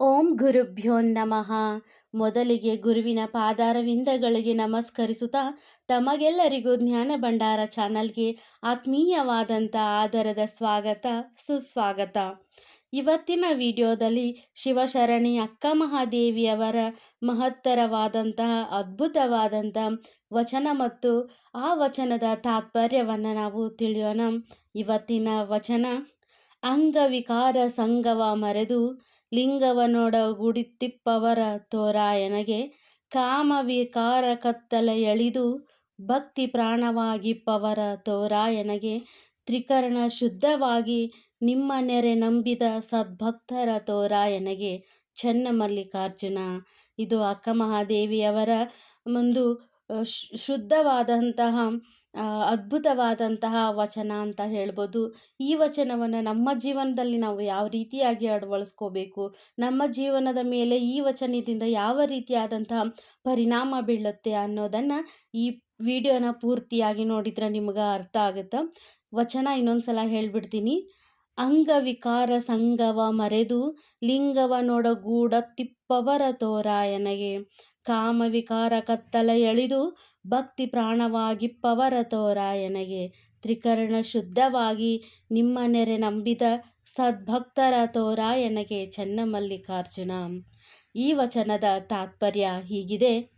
ಓಂ ಗುರುಭ್ಯೋ ನಮಃ. ಮೊದಲಿಗೆ ಗುರುವಿನ ಪಾದಾರವಿಂದಗಳಿಗೆ ನಮಸ್ಕರಿಸುತ್ತಾ ತಮಗೆಲ್ಲರಿಗೂ ಜ್ಞಾನ ಭಂಡಾರ ಚಾನಲ್ಗೆ ಆತ್ಮೀಯವಾದಂಥ ಆದರದ ಸ್ವಾಗತ ಸುಸ್ವಾಗತ. ಇವತ್ತಿನ ವಿಡಿಯೋದಲ್ಲಿ ಶಿವಶರಣಿ ಅಕ್ಕ ಮಹಾದೇವಿಯವರ ಮಹತ್ತರವಾದಂತಹ ಅದ್ಭುತವಾದಂಥ ವಚನ ಮತ್ತು ಆ ವಚನದ ತಾತ್ಪರ್ಯವನ್ನು ನಾವು ತಿಳಿಯೋಣ. ಇವತ್ತಿನ ವಚನ: ಅಂಗವಿಕಾರ ಸಂಗವ ಮರೆದು ಲಿಂಗವನೊಡಗೂಡಿತ್ತಿಪ್ಪವರ ತೋರಾಯನಗೆ ಕಾಮವಿಕಾರ ಕತ್ತಲ ಎಳಿದು ಭಕ್ತಿ ಪ್ರಾಣವಾಗಿಪ್ಪವರ ತೋರಾಯನಗೆ ತ್ರಿಕರಣ ಶುದ್ಧವಾಗಿ ನಿಮ್ಮ ನೆರೆ ನಂಬಿದ ಸದ್ಭಕ್ತರ ತೋರಾಯನಗೆ ಚನ್ನಮಲ್ಲಿಕಾರ್ಜುನ. ಇದು ಅಕ್ಕ ಮಹಾದೇವಿಯವರ ಒಂದು ಶುದ್ಧವಾದಂತಹ ಅದ್ಭುತವಾದಂತಹ ವಚನ ಅಂತ ಹೇಳ್ಬೋದು. ಈ ವಚನವನ್ನು ನಮ್ಮ ಜೀವನದಲ್ಲಿ ನಾವು ಯಾವ ರೀತಿಯಾಗಿ ಅಳವಡಿಸ್ಕೋಬೇಕು, ನಮ್ಮ ಜೀವನದ ಮೇಲೆ ಈ ವಚನದಿಂದ ಯಾವ ರೀತಿಯಾದಂತಹ ಪರಿಣಾಮ ಬೀಳುತ್ತೆ ಅನ್ನೋದನ್ನು ಈ ವಿಡಿಯೋನ ಪೂರ್ತಿಯಾಗಿ ನೋಡಿದ್ರೆ ನಿಮ್ಗೆ ಅರ್ಥ ಆಗುತ್ತೆ. ವಚನ ಇನ್ನೊಂದ್ಸಲ ಹೇಳ್ಬಿಡ್ತೀನಿ: ಅಂಗವಿಕಾರ ಸಂಗವ ಮರೆದು ಲಿಂಗವನೊಡಗೂಡತ್ತಿಪ್ಪವರ ತೋರಾಯನಗೆ ಕಾಮವಿಕಾರ ಕತ್ತಲ ಎಳಿದು ಭಕ್ತಿ ಪ್ರಾಣವಾಗಿಪ್ಪವರ ತೋರಾಯನಗೆ ತ್ರಿಕರಣ ಶುದ್ಧವಾಗಿ ನಿಮ್ಮ ನೆರೆ ನಂಬಿದ ಸದ್ಭಕ್ತರ ತೋರಾಯನಗೆ ಚನ್ನಮಲ್ಲಿಕಾರ್ಜುನ. ಈ ವಚನದ ತಾತ್ಪರ್ಯ ಹೀಗಿದೆ.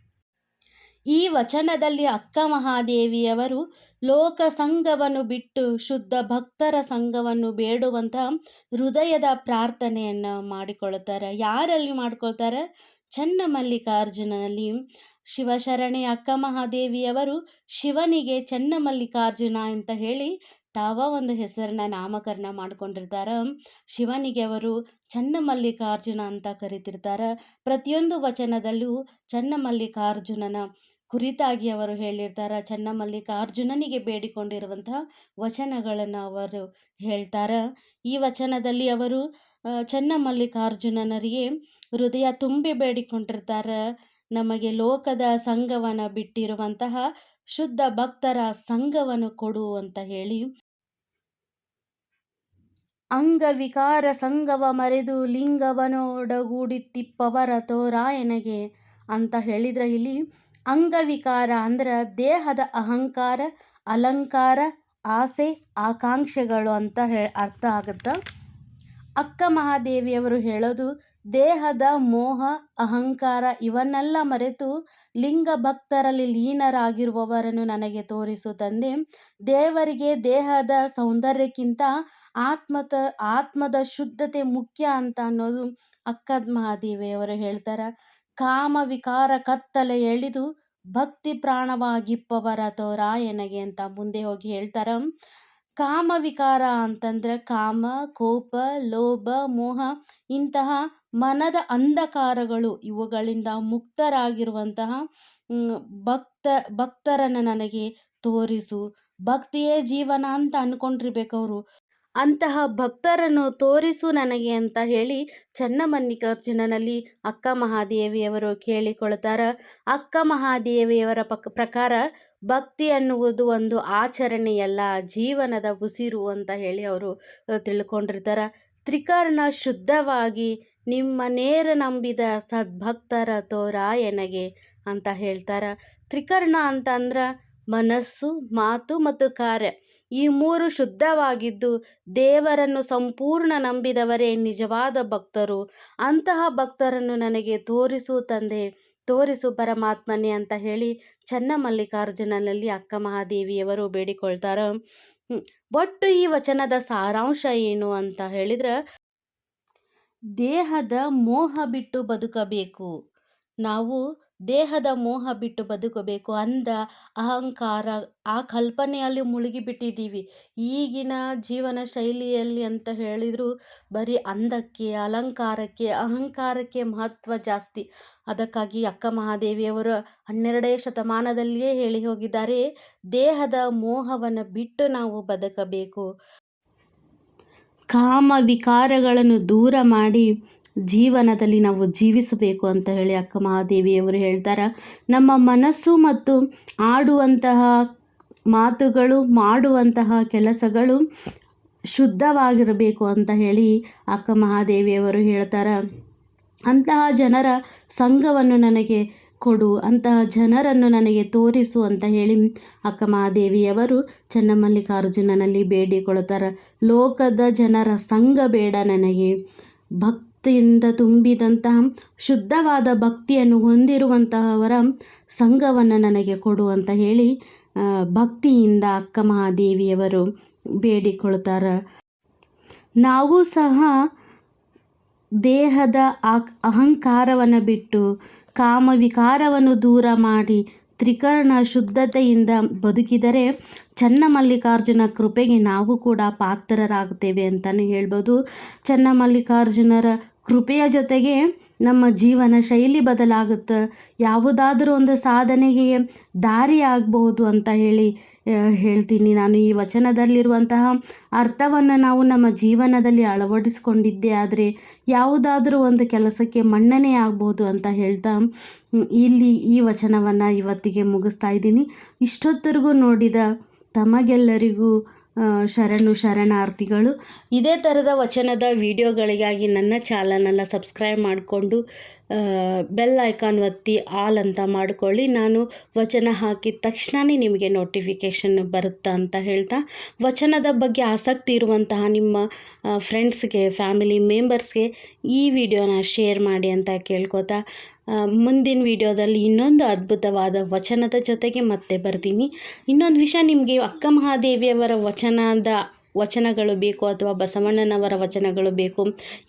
ಈ ವಚನದಲ್ಲಿ ಅಕ್ಕ ಮಹಾದೇವಿಯವರು ಲೋಕ ಸಂಘವನ್ನು ಬಿಟ್ಟು ಶುದ್ಧ ಭಕ್ತರ ಸಂಘವನ್ನು ಬೇಡುವಂತಹ ಹೃದಯದ ಪ್ರಾರ್ಥನೆಯನ್ನು ಮಾಡಿಕೊಳ್ಳುತ್ತಾರೆ. ಯಾರಲ್ಲಿ ಮಾಡ್ಕೊಳ್ತಾರೆ? ಚನ್ನಮಲ್ಲಿಕಾರ್ಜುನಲ್ಲಿ. ಶಿವಶರಣೆ ಅಕ್ಕ ಮಹಾದೇವಿಯವರು ಶಿವನಿಗೆ ಚನ್ನಮಲ್ಲಿಕಾರ್ಜುನ ಅಂತ ಹೇಳಿ ತಾವ ಒಂದು ಹೆಸರನ್ನ ನಾಮಕರಣ ಮಾಡ್ಕೊಂಡಿರ್ತಾರೆ. ಶಿವನಿಗೆ ಅವರು ಚನ್ನಮಲ್ಲಿಕಾರ್ಜುನ ಅಂತ ಕರಿತಿರ್ತಾರೆ. ಪ್ರತಿಯೊಂದು ವಚನದಲ್ಲೂ ಚನ್ನಮಲ್ಲಿಕಾರ್ಜುನನ ಕುರಿತಾಗಿ ಅವರು ಹೇಳಿರ್ತಾರೆ. ಚನ್ನಮಲ್ಲಿಕಾರ್ಜುನನಿಗೆ ಬೇಡಿಕೊಂಡಿರುವಂತಹ ವಚನಗಳನ್ನು ಅವರು ಹೇಳ್ತಾರೆ. ಈ ವಚನದಲ್ಲಿ ಅವರು ಚನ್ನಮಲ್ಲಿಕಾರ್ಜುನನರಿಗೆ ಹೃದಯ ತುಂಬಿ ಬೇಡಿಕೊಂಡಿರ್ತಾರೆ. ನಮಗೆ ಲೋಕದ ಸಂಘವನ್ನು ಬಿಟ್ಟಿರುವಂತಹ ಶುದ್ಧ ಭಕ್ತರ ಸಂಘವನ್ನು ಕೊಡು ಅಂತ ಹೇಳಿ. ಅಂಗವಿಕಾರ ಸಂಗವ ಮರೆದು ಲಿಂಗವನೊಡಗೂಡಿತ್ತಿಪ್ಪವರ ತೋರಾಯನಗೆ ಅಂತ ಹೇಳಿದ್ರೆ, ಇಲ್ಲಿ ಅಂಗವಿಕಾರ ಅಂದ್ರೆ ದೇಹದ ಅಹಂಕಾರ, ಅಲಂಕಾರ, ಆಸೆ, ಆಕಾಂಕ್ಷೆಗಳು ಅಂತ ಅರ್ಥ ಆಗುತ್ತೆ. ಅಕ್ಕ ಮಹಾದೇವಿಯವರು ಹೇಳೋದು, ದೇಹದ ಮೋಹ, ಅಹಂಕಾರ ಇವನ್ನೆಲ್ಲ ಮರೆತು ಲಿಂಗ ಭಕ್ತರಲ್ಲಿ ಲೀನರಾಗಿರುವವರನ್ನು ನನಗೆ ತೋರಿಸು ತಂದೆ. ದೇವರಿಗೆ ದೇಹದ ಸೌಂದರ್ಯಕ್ಕಿಂತ ಆತ್ಮದ ಶುದ್ಧತೆ ಮುಖ್ಯ ಅಂತ ಅನ್ನೋದು ಅಕ್ಕ ಮಹಾದೇವಿಯವರು ಹೇಳ್ತಾರೆ. ಕಾಮ ವಿಕಾರ ಕತ್ತಲೆ ಎಳೆದು ಭಕ್ತಿ ಪ್ರಾಣವಾಗಿಪ್ಪವರ ತೋರಾಯನಗೆ ಅಂತ ಮುಂದೆ ಹೋಗಿ ಹೇಳ್ತಾರೆ. ಕಾಮ ವಿಕಾರ ಅಂತಂದ್ರೆ ಕಾಮ, ಕೋಪ, ಲೋಭ, ಮೋಹ ಇಂತಹ ಮನದ ಅಂಧಕಾರಗಳು, ಇವುಗಳಿಂದ ಮುಕ್ತರಾಗಿರುವಂತಹ ಭಕ್ತರನ್ನು ನನಗೆ ತೋರಿಸು. ಭಕ್ತಿಯೇ ಜೀವನ ಅಂತ ಅನ್ಕೊಂಡಿರ್ಬೇಕವರು. ಅಂತಹ ಭಕ್ತರನ್ನು ತೋರಿಸು ನನಗೆ ಅಂತ ಹೇಳಿ ಚನ್ನಮಲ್ಲಿಕಾರ್ಜುನನಲ್ಲಿ ಅಕ್ಕ ಮಹಾದೇವಿಯವರು ಕೇಳಿಕೊಳ್ತಾರೆ. ಅಕ್ಕ ಮಹಾದೇವಿಯವರ ಪ್ರಕಾರ ಭಕ್ತಿ ಅನ್ನುವುದು ಒಂದು ಆಚರಣೆಯಲ್ಲ, ಜೀವನದ ಉಸಿರು ಅಂತ ಹೇಳಿ ಅವರು ತಿಳ್ಕೊಂಡಿರ್ತಾರೆ. ತ್ರಿಕರಣ ಶುದ್ಧವಾಗಿ ನಿಮ್ಮ ನೇರ ನಂಬಿದ ಸದ್ಭಕ್ತರ ತೋರಾಯನಗೆ ಅಂತ ಹೇಳ್ತಾರೆ. ತ್ರಿಕರಣ ಅಂತಂದ್ರೆ ಮನಸ್ಸು, ಮಾತು ಮತ್ತು ಕಾರ್ಯ, ಈ ಮೂರು ಶುದ್ಧವಾಗಿದ್ದು ದೇವರನ್ನು ಸಂಪೂರ್ಣ ನಂಬಿದವರೇ ನಿಜವಾದ ಭಕ್ತರು. ಅಂತಹ ಭಕ್ತರನ್ನು ನನಗೆ ತೋರಿಸು ತಂದೆ, ತೋರಿಸು ಪರಮಾತ್ಮನೇ ಅಂತ ಹೇಳಿ ಚನ್ನಮಲ್ಲಿಕಾರ್ಜುನನಲ್ಲಿ ಅಕ್ಕ ಮಹಾದೇವಿಯವರು ಬೇಡಿಕೊಳ್ತಾರೆ. ಒಟ್ಟು ಈ ವಚನದ ಸಾರಾಂಶ ಏನು ಅಂತ ಹೇಳಿದ್ರೆ, ದೇಹದ ಮೋಹ ಬಿಟ್ಟು ಬದುಕಬೇಕು. ನಾವು ದೇಹದ ಮೋಹ ಬಿಟ್ಟು ಬದುಕಬೇಕು. ಅಂದ, ಅಹಂಕಾರ, ಆ ಕಲ್ಪನೆಯಲ್ಲಿ ಮುಳುಗಿಬಿಟ್ಟಿದ್ದೀವಿ. ಈಗಿನ ಜೀವನ ಶೈಲಿಯಲ್ಲಿ ಅಂತ ಹೇಳಿದ್ರು ಬರೀ ಅಂದಕ್ಕೆ, ಅಲಂಕಾರಕ್ಕೆ, ಅಹಂಕಾರಕ್ಕೆ ಮಹತ್ವ ಜಾಸ್ತಿ. ಅದಕ್ಕಾಗಿ ಅಕ್ಕ ಮಹಾದೇವಿಯವರು 12ನೇ ಶತಮಾನದಲ್ಲಿಯೇ ಹೇಳಿ ಹೋಗಿದ್ದಾರೆ, ದೇಹದ ಮೋಹವನ್ನು ಬಿಟ್ಟು ನಾವು ಬದುಕಬೇಕು. ಕಾಮ ವಿಕಾರಗಳನ್ನು ದೂರ ಮಾಡಿ ಜೀವನದಲ್ಲಿ ನಾವು ಜೀವಿಸಬೇಕು ಅಂತ ಹೇಳಿ ಅಕ್ಕ ಮಹಾದೇವಿಯವರು ಹೇಳ್ತಾರೆ. ನಮ್ಮ ಮನಸ್ಸು ಮತ್ತು ಆಡುವಂತಹ ಮಾತುಗಳು, ಮಾಡುವಂತಹ ಕೆಲಸಗಳು ಶುದ್ಧವಾಗಿರಬೇಕು ಅಂತ ಹೇಳಿ ಅಕ್ಕ ಮಹಾದೇವಿಯವರು ಹೇಳ್ತಾರೆ. ಅಂತಹ ಜನರ ಸಂಘವನ್ನು ನನಗೆ ಕೊಡು, ಅಂತಹ ಜನರನ್ನು ನನಗೆ ತೋರಿಸು ಅಂತ ಹೇಳಿ ಅಕ್ಕ ಮಹಾದೇವಿಯವರು ಚನ್ನಮಲ್ಲಿಕಾರ್ಜುನನಲ್ಲಿ ಬೇಡಿಕೊಳ್ಳುತ್ತಾರೆ. ಲೋಕದ ಜನರ ಸಂಘ ಬೇಡ ನನಗೆ, ಭಕ್ತಿಯಿಂದ ತುಂಬಿದಂತಹ ಶುದ್ಧವಾದ ಭಕ್ತಿಯನ್ನು ಹೊಂದಿರುವಂತಹವರ ಸಂಘವನ್ನು ನನಗೆ ಕೊಡು ಅಂತ ಹೇಳಿ ಭಕ್ತಿಯಿಂದ ಅಕ್ಕ ಮಹಾದೇವಿಯವರು ಬೇಡಿಕೊಳ್ತಾರೆ. ನಾವು ಸಹ ದೇಹದ ಅಹಂಕಾರವನ್ನು ಬಿಟ್ಟು ಕಾಮವಿಕಾರವನ್ನು ದೂರ ಮಾಡಿ ತ್ರಿಕರಣ ಶುದ್ಧತೆಯಿಂದ ಬದುಕಿದರೆ ಚನ್ನಮಲ್ಲಿಕಾರ್ಜುನ ಕೃಪೆಗೆ ನಾವು ಕೂಡ ಪಾತ್ರರಾಗುತ್ತೇವೆ ಅಂತಲೇ ಹೇಳ್ಬೋದು. ಚನ್ನಮಲ್ಲಿಕಾರ್ಜುನರ ಕೃಪೆಯ ಜೊತೆಗೆ ನಮ್ಮ ಜೀವನ ಶೈಲಿ ಬದಲಾಗುತ್ತೆ, ಯಾವುದಾದರೂ ಒಂದು ಸಾಧನೆಗೆ ದಾರಿ ಆಗ್ಬೋದು ಅಂತ ಹೇಳ್ತೀನಿ ನಾನು. ಈ ವಚನದಲ್ಲಿರುವಂತಹ ಅರ್ಥವನ್ನು ನಾವು ನಮ್ಮ ಜೀವನದಲ್ಲಿ ಅಳವಡಿಸ್ಕೊಂಡಿದ್ದೇ ಆದರೆ ಯಾವುದಾದ್ರೂ ಒಂದು ಕೆಲಸಕ್ಕೆ ಮನ್ನಣೆ ಆಗ್ಬೋದು ಅಂತ ಹೇಳ್ತಾ ಇಲ್ಲಿ ಈ ವಚನವನ್ನು ಇವತ್ತಿಗೆ ಮುಗಿಸ್ತಾ ಇದ್ದೀನಿ. ಇಷ್ಟೊತ್ತರೆಗೂ ನೋಡಿದ ತಮಗೆಲ್ಲರಿಗೂ ಶರಣಾರ್ಥಿಗಳು. ಇದೇ ಥರದ ವಚನದ ವಿಡಿಯೋಗಳಿಗಾಗಿ ನನ್ನ ಚಾನಲನ್ನು ಸಬ್ಸ್ಕ್ರೈಬ್ ಮಾಡಿಕೊಂಡು ಬೆಲ್ ಐಕಾನ್ ಒತ್ತಿ ಆಲ್ ಅಂತ ಮಾಡಿಕೊಳ್ಳಿ. ನಾನು ವಚನ ಹಾಕಿದ ತಕ್ಷಣವೇ ನಿಮಗೆ ನೋಟಿಫಿಕೇಷನ್ ಬರುತ್ತಾ ಅಂತ ಹೇಳ್ತಾ, ವಚನದ ಬಗ್ಗೆ ಆಸಕ್ತಿ ಇರುವಂತಹ ನಿಮ್ಮ ಫ್ರೆಂಡ್ಸ್ಗೆ, ಫ್ಯಾಮಿಲಿ ಮೆಂಬರ್ಸ್ಗೆ ಈ ವಿಡಿಯೋನ ಶೇರ್ ಮಾಡಿ ಅಂತ ಕೇಳ್ಕೊತಾ, ಮುಂದಿನ ವಿಡಿಯೋದಲ್ಲಿ ಇನ್ನೊಂದು ಅದ್ಭುತವಾದ ವಚನದ ಜೊತೆಗೆ ಮತ್ತೆ ಬರ್ತೀನಿ. ಇನ್ನೊಂದು ವಿಷಯ, ನಿಮಗೆ ಅಕ್ಕ ಮಹಾದೇವಿಯವರ ವಚನಗಳು ಬೇಕು ಅಥವಾ ಬಸವಣ್ಣನವರ ವಚನಗಳು ಬೇಕು,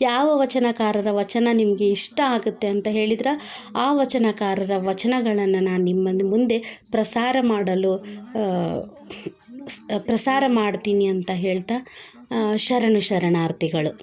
ಯಾವ ವಚನಕಾರರ ವಚನ ನಿಮಗೆ ಇಷ್ಟ ಆಗುತ್ತೆ ಅಂತ ಹೇಳಿದ್ರೆ ಆ ವಚನಕಾರರ ವಚನಗಳನ್ನು ನಾನು ನಿಮ್ಮ ಮುಂದೆ ಪ್ರಸಾರ ಮಾಡ್ತೀನಿ ಅಂತ ಹೇಳ್ತಾ ಶರಣಾರ್ಥಿಗಳು.